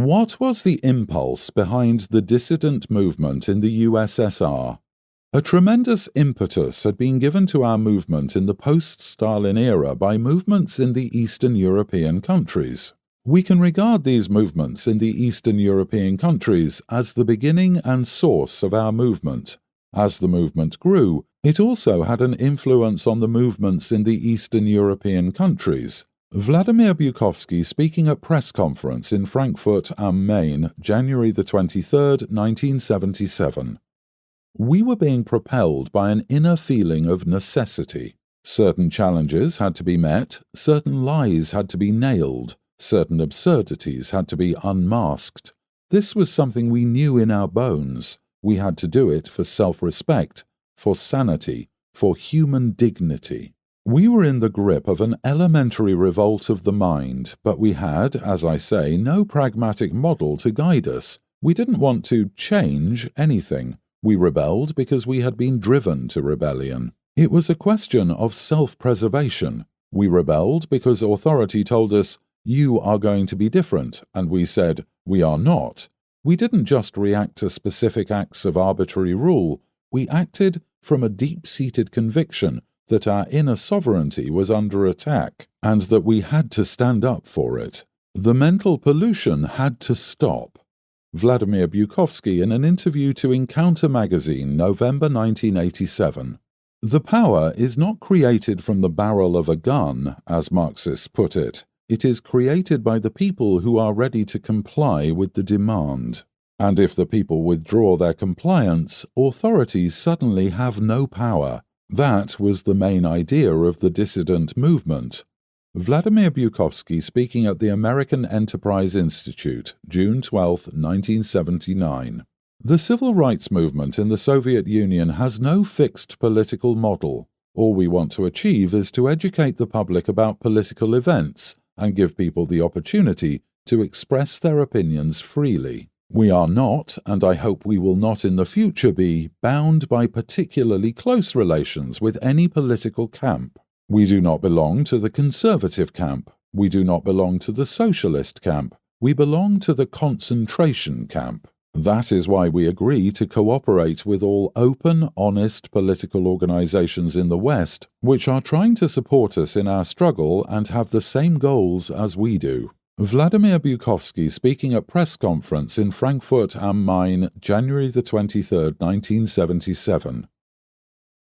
What was the impulse behind the dissident movement in the USSR? A tremendous impetus had been given to our movement in the post-Stalin era by movements in the Eastern European countries. We can regard these movements in the Eastern European countries as the beginning and source of our movement. As the movement grew, it also had an influence on the movements in the Eastern European countries. Vladimir Bukovsky speaking at press conference in Frankfurt am Main, January 23, 1977. We were being propelled by an inner feeling of necessity. Certain challenges had to be met, certain lies had to be nailed, certain absurdities had to be unmasked. This was something we knew in our bones. We had to do it for self-respect, for sanity, for human dignity. We were in the grip of an elementary revolt of the mind, but we had, as I say, no pragmatic model to guide us. We didn't want to change anything. We rebelled because we had been driven to rebellion. It was a question of self-preservation. We rebelled because authority told us, "You are going to be different," and we said, "We are not." We didn't just react to specific acts of arbitrary rule. We acted from a deep-seated conviction that our inner sovereignty was under attack and that we had to stand up for it. The mental pollution had to stop. Vladimir Bukovsky in an interview to Encounter magazine, November 1987. The power is not created from the barrel of a gun, as Marxists put it. It is created by the people who are ready to comply with the demand. And if the people withdraw their compliance, authorities suddenly have no power. That was the main idea of the dissident movement. Vladimir Bukovsky speaking at the American Enterprise Institute, June 12, 1979. The civil rights movement in the Soviet Union has no fixed political model. All we want to achieve is to educate the public about political events and give people the opportunity to express their opinions freely. We are not, and I hope we will not in the future be, bound by particularly close relations with any political camp. We do not belong to the conservative camp. We do not belong to the socialist camp. We belong to the concentration camp. That is why we agree to cooperate with all open, honest political organizations in the West, which are trying to support us in our struggle and have the same goals as we do. Vladimir Bukovsky speaking at press conference in Frankfurt am Main, January 23, 1977.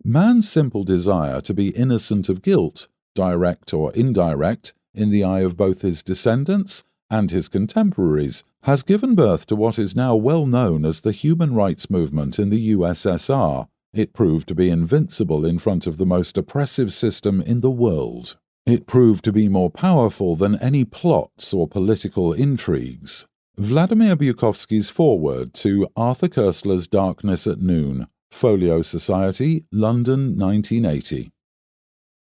Man's simple desire to be innocent of guilt, direct or indirect, in the eye of both his descendants and his contemporaries, has given birth to what is now well known as the human rights movement in the USSR. It proved to be invincible in front of the most oppressive system in the world. It proved to be more powerful than any plots or political intrigues. Vladimir Bukovsky's foreword to Arthur Koestler's Darkness at Noon, Folio Society, London, 1980.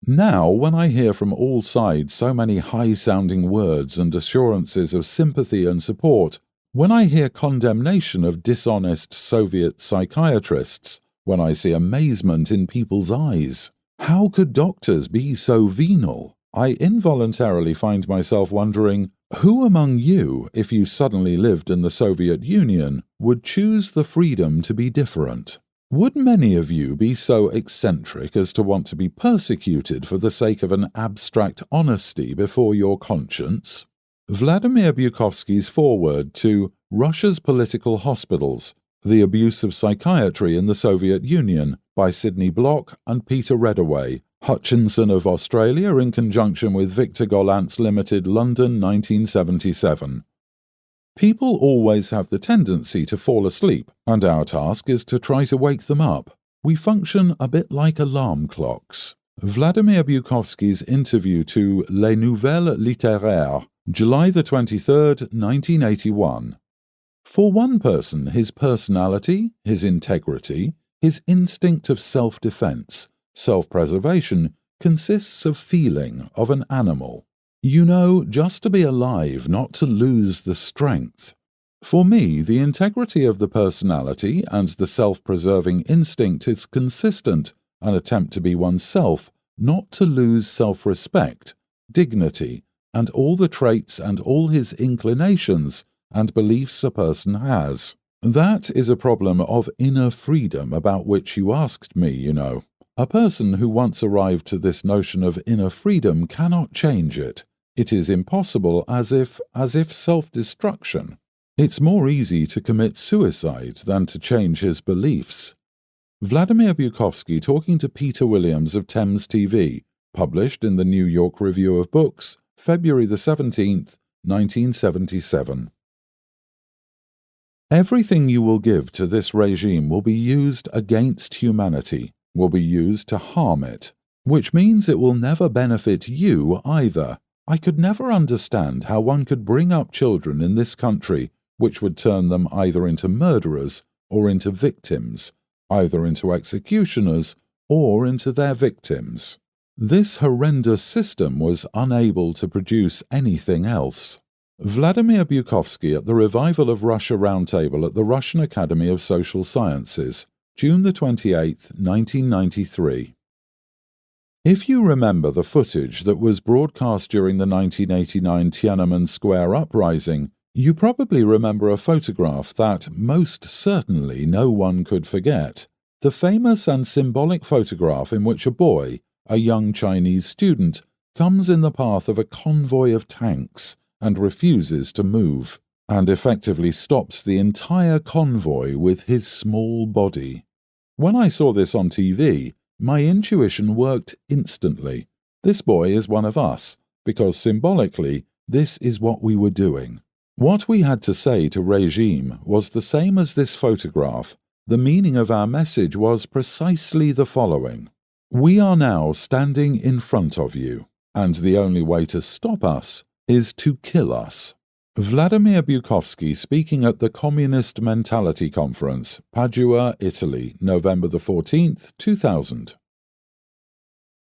Now, when I hear from all sides so many high-sounding words and assurances of sympathy and support, when I hear condemnation of dishonest Soviet psychiatrists, when I see amazement in people's eyes, how could doctors be so venal? I involuntarily find myself wondering, who among you, if you suddenly lived in the Soviet Union, would choose the freedom to be different? Would many of you be so eccentric as to want to be persecuted for the sake of an abstract honesty before your conscience? Vladimir Bukovsky's foreword to Russia's Political Hospitals, The Abuse of Psychiatry in the Soviet Union by Sidney Block and Peter Redaway, Hutchinson of Australia in conjunction with Victor Gollancz Limited, London, 1977. People always have the tendency to fall asleep, and our task is to try to wake them up. We function a bit like alarm clocks. Vladimir Bukovsky's interview to Les Nouvelles Littéraires, July 23, 1981. For one person, his personality, his integrity, his instinct of self-defense, self-preservation, consists of feeling of an animal. You know, just to be alive, not to lose the strength. For me, the integrity of the personality and the self-preserving instinct is consistent, an attempt to be oneself, not to lose self-respect, dignity, and all the traits and all his inclinations and beliefs a person has. That is a problem of inner freedom about which you asked me, you know. A person who once arrived to this notion of inner freedom cannot change it. It is impossible, as if self-destruction. It's more easy to commit suicide than to change his beliefs. Vladimir Bukovsky talking to Peter Williams of Thames TV, published in the New York Review of Books, February the 17th, 1977. Everything you will give to this regime will be used against humanity, will be used to harm it, which means it will never benefit you either. I could never understand how one could bring up children in this country which would turn them either into murderers or into victims, either into executioners or into their victims. This horrendous system was unable to produce anything else. Vladimir Bukovsky at the Revival of Russia Roundtable at the Russian Academy of Social Sciences, June 28, 1993. If you remember the footage that was broadcast during the 1989 Tiananmen Square uprising, you probably remember a photograph that most certainly no one could forget. The famous and symbolic photograph in which a boy, a young Chinese student, comes in the path of a convoy of tanks and refuses to move, and effectively stops the entire convoy with his small body. When I saw this on TV, my intuition worked instantly. This boy is one of us, because symbolically, this is what we were doing. What we had to say to regime was the same as this photograph. The meaning of our message was precisely the following. We are now standing in front of you, and the only way to stop us is to kill us. Vladimir Bukovsky speaking at the Communist Mentality Conference, Padua, Italy, November 14, 2000.